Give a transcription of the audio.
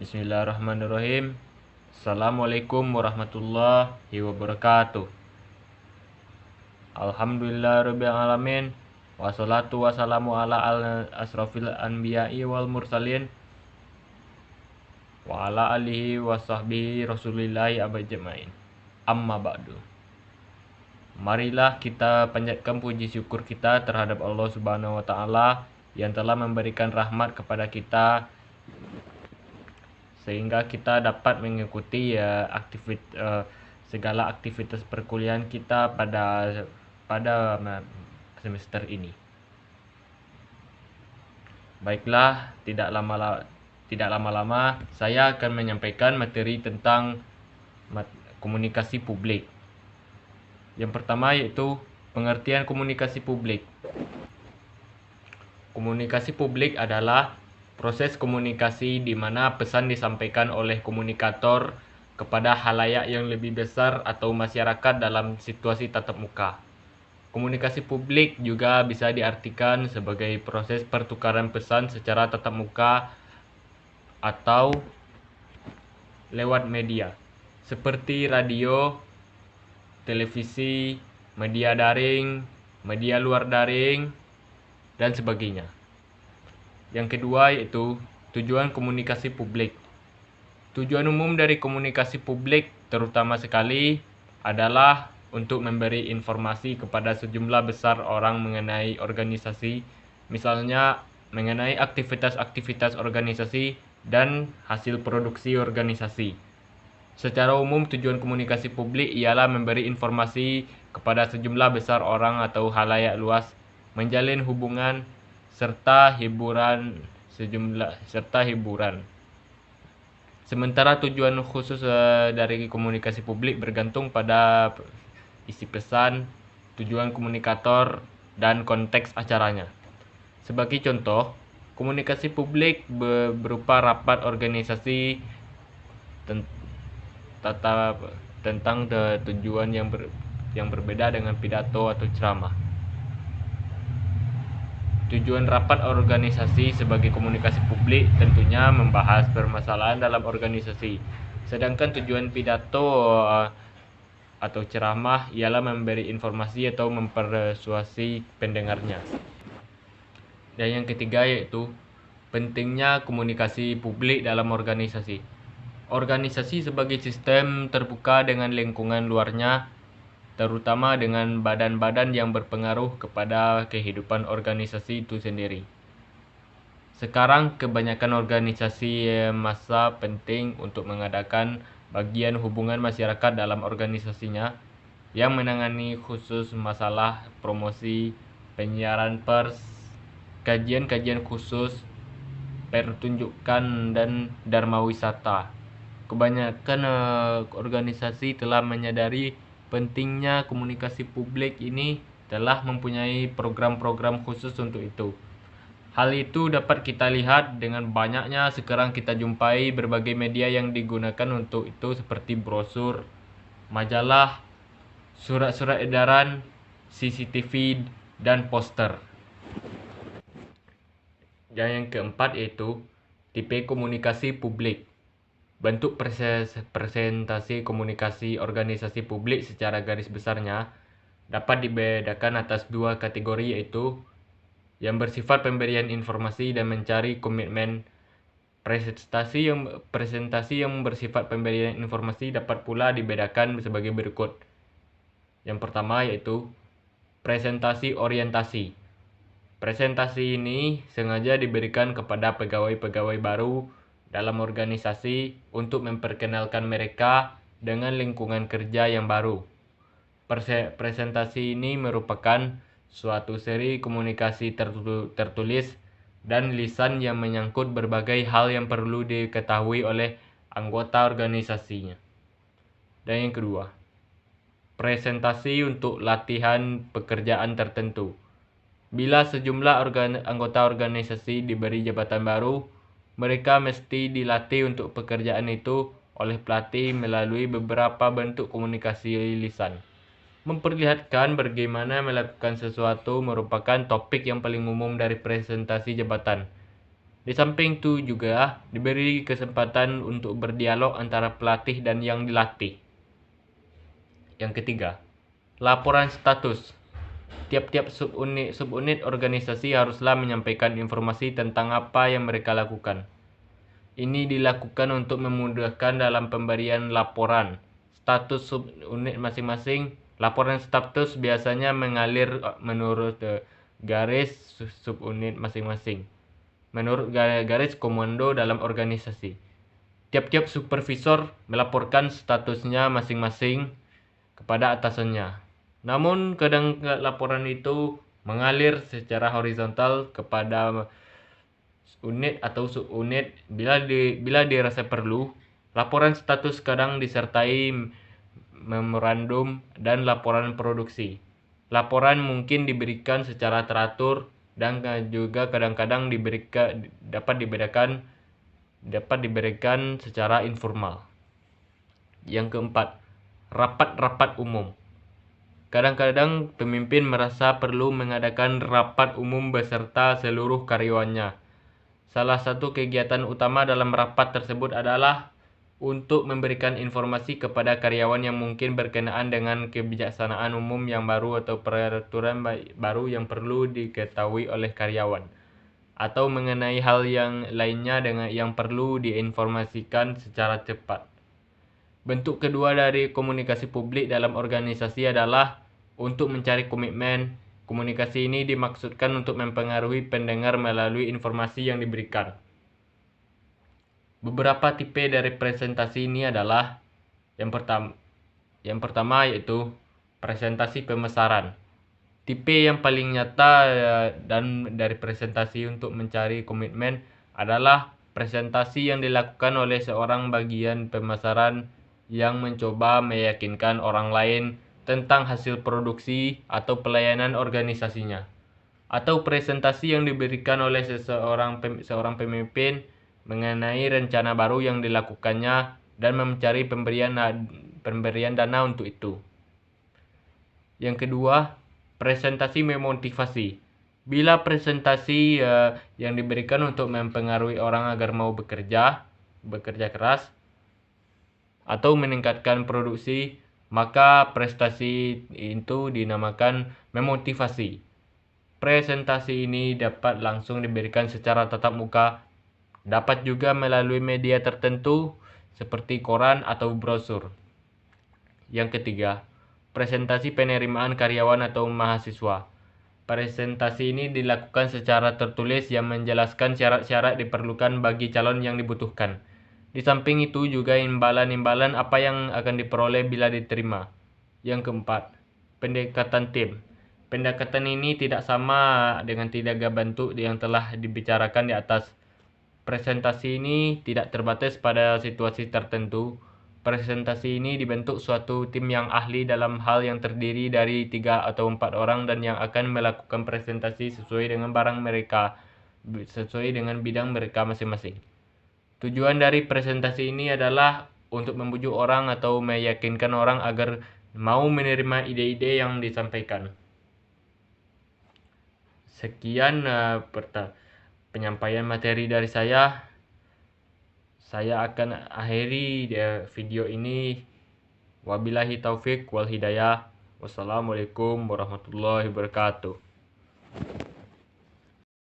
Bismillahirrahmanirrahim. Assalamualaikum warahmatullahi wabarakatuh. Alhamdulillahirabbil alamin. Wassalatu wassalamu ala asrofil anbiya'i wal mursalin wa ala alihi wa sahbihi rasulillahi abajamain. Amma ba'du. Marilah kita panjatkan puji syukur kita terhadap Allah Subhanahu wa taala yang telah memberikan rahmat kepada kita sehingga kita dapat mengikuti segala aktivitas perkuliahan kita pada semester ini. Baiklah, tidak lama-lama saya akan menyampaikan materi tentang komunikasi publik. Yang pertama yaitu pengertian komunikasi publik. Komunikasi publik adalah proses komunikasi di mana pesan disampaikan oleh komunikator kepada halayak yang lebih besar atau masyarakat dalam situasi tatap muka. Komunikasi publik juga bisa diartikan sebagai proses pertukaran pesan secara tatap muka atau lewat media, seperti radio, televisi, media daring, media luar daring, dan sebagainya. Yang kedua yaitu tujuan komunikasi publik. Tujuan umum dari komunikasi publik terutama sekali adalah untuk memberi informasi kepada sejumlah besar orang mengenai organisasi, misalnya mengenai aktivitas-aktivitas organisasi dan hasil produksi organisasi. Secara umum tujuan komunikasi publik ialah memberi informasi kepada sejumlah besar orang atau halayak luas, menjalin hubungan serta hiburan. Sementara tujuan khusus dari komunikasi publik bergantung pada isi pesan, tujuan komunikator, dan konteks acaranya. Sebagai contoh, komunikasi publik berupa rapat organisasi tentang tujuan yang berbeda dengan pidato atau ceramah. Tujuan rapat organisasi sebagai komunikasi publik tentunya membahas permasalahan dalam organisasi. Sedangkan tujuan pidato atau ceramah ialah memberi informasi atau mempersuasi pendengarnya. Dan yang ketiga yaitu pentingnya komunikasi publik dalam organisasi. Organisasi sebagai sistem terbuka dengan lingkungan luarnya, terutama dengan badan-badan yang berpengaruh kepada kehidupan organisasi itu sendiri. Sekarang kebanyakan organisasi masa penting untuk mengadakan bagian hubungan masyarakat dalam organisasinya yang menangani khusus masalah promosi, penyiaran pers, kajian-kajian khusus, pertunjukan, dan dharma wisata. Kebanyakan organisasi telah menyadari pentingnya komunikasi publik ini telah mempunyai program-program khusus untuk itu. Hal itu dapat kita lihat dengan banyaknya sekarang kita jumpai berbagai media yang digunakan untuk itu seperti brosur, majalah, surat-surat edaran, CCTV, dan poster. Dan yang keempat yaitu tipe komunikasi publik. Bentuk presentasi komunikasi organisasi publik secara garis besarnya dapat dibedakan atas dua kategori yaitu yang bersifat pemberian informasi dan mencari komitmen. Presentasi yang bersifat pemberian informasi dapat pula dibedakan sebagai berikut. Yang pertama yaitu presentasi orientasi. Presentasi ini sengaja diberikan kepada pegawai-pegawai baru dalam organisasi untuk memperkenalkan mereka dengan lingkungan kerja yang baru. Presentasi ini merupakan suatu seri komunikasi tertulis dan lisan yang menyangkut berbagai hal yang perlu diketahui oleh anggota organisasinya. Dan yang kedua, presentasi untuk latihan pekerjaan tertentu. Bila sejumlah anggota organisasi diberi jabatan baru, mereka mesti dilatih untuk pekerjaan itu oleh pelatih melalui beberapa bentuk komunikasi lisan. Memperlihatkan bagaimana melakukan sesuatu merupakan topik yang paling umum dari presentasi jabatan. Di samping itu juga diberi kesempatan untuk berdialog antara pelatih dan yang dilatih. Yang ketiga, laporan status. Tiap-tiap subunit organisasi haruslah menyampaikan informasi tentang apa yang mereka lakukan. Ini dilakukan untuk memudahkan dalam pemberian laporan status subunit masing-masing. Laporan status biasanya mengalir menurut garis subunit masing-masing, menurut garis komando dalam organisasi. Tiap-tiap supervisor melaporkan statusnya masing-masing kepada atasannya. Namun kadang laporan itu mengalir secara horizontal kepada unit atau subunit. Bila dirasa perlu, laporan status kadang disertai memorandum dan laporan produksi. Laporan mungkin diberikan secara teratur dan juga kadang-kadang dapat diberikan secara informal. Yang keempat, rapat-rapat umum. Kadang-kadang pemimpin merasa perlu mengadakan rapat umum beserta seluruh karyawannya. Salah satu kegiatan utama dalam rapat tersebut adalah untuk memberikan informasi kepada karyawan yang mungkin berkenaan dengan kebijaksanaan umum yang baru atau peraturan baru yang perlu diketahui oleh karyawan, atau mengenai hal yang lainnya yang perlu diinformasikan secara cepat. Bentuk kedua dari komunikasi publik dalam organisasi adalah untuk mencari komitmen. Komunikasi ini dimaksudkan untuk mempengaruhi pendengar melalui informasi yang diberikan. Beberapa tipe dari presentasi ini adalah yang pertama yaitu presentasi pemesaran. Tipe yang paling nyata dan dari presentasi untuk mencari komitmen adalah presentasi yang dilakukan oleh seorang bagian pemasaran yang mencoba meyakinkan orang lain tentang hasil produksi atau pelayanan organisasinya, atau presentasi yang diberikan oleh seorang pemimpin mengenai rencana baru yang dilakukannya dan mencari pemberian dana untuk itu. Yang kedua, presentasi memotivasi. Bila presentasi yang diberikan untuk mempengaruhi orang agar mau bekerja keras atau meningkatkan produksi, maka prestasi itu dinamakan memotivasi. Presentasi ini dapat langsung diberikan secara tatap muka, dapat juga melalui media tertentu seperti koran atau brosur. Yang ketiga, presentasi penerimaan karyawan atau mahasiswa. Presentasi ini dilakukan secara tertulis yang menjelaskan syarat-syarat diperlukan bagi calon yang dibutuhkan. Di samping itu juga imbalan-imbalan apa yang akan diperoleh bila diterima. Yang keempat, pendekatan tim. Pendekatan ini tidak sama dengan tiga bentuk yang telah dibicarakan di atas. Presentasi ini tidak terbatas pada situasi tertentu. Presentasi ini dibentuk suatu tim yang ahli dalam hal yang terdiri dari 3 atau 4 orang dan yang akan melakukan presentasi sesuai dengan bidang mereka masing-masing. Tujuan dari presentasi ini adalah untuk membujuk orang atau meyakinkan orang agar mau menerima ide-ide yang disampaikan. Sekian penyampaian materi dari saya. Saya akan akhiri video ini. Wabillahi taufik wal hidayah. Wassalamualaikum warahmatullahi wabarakatuh.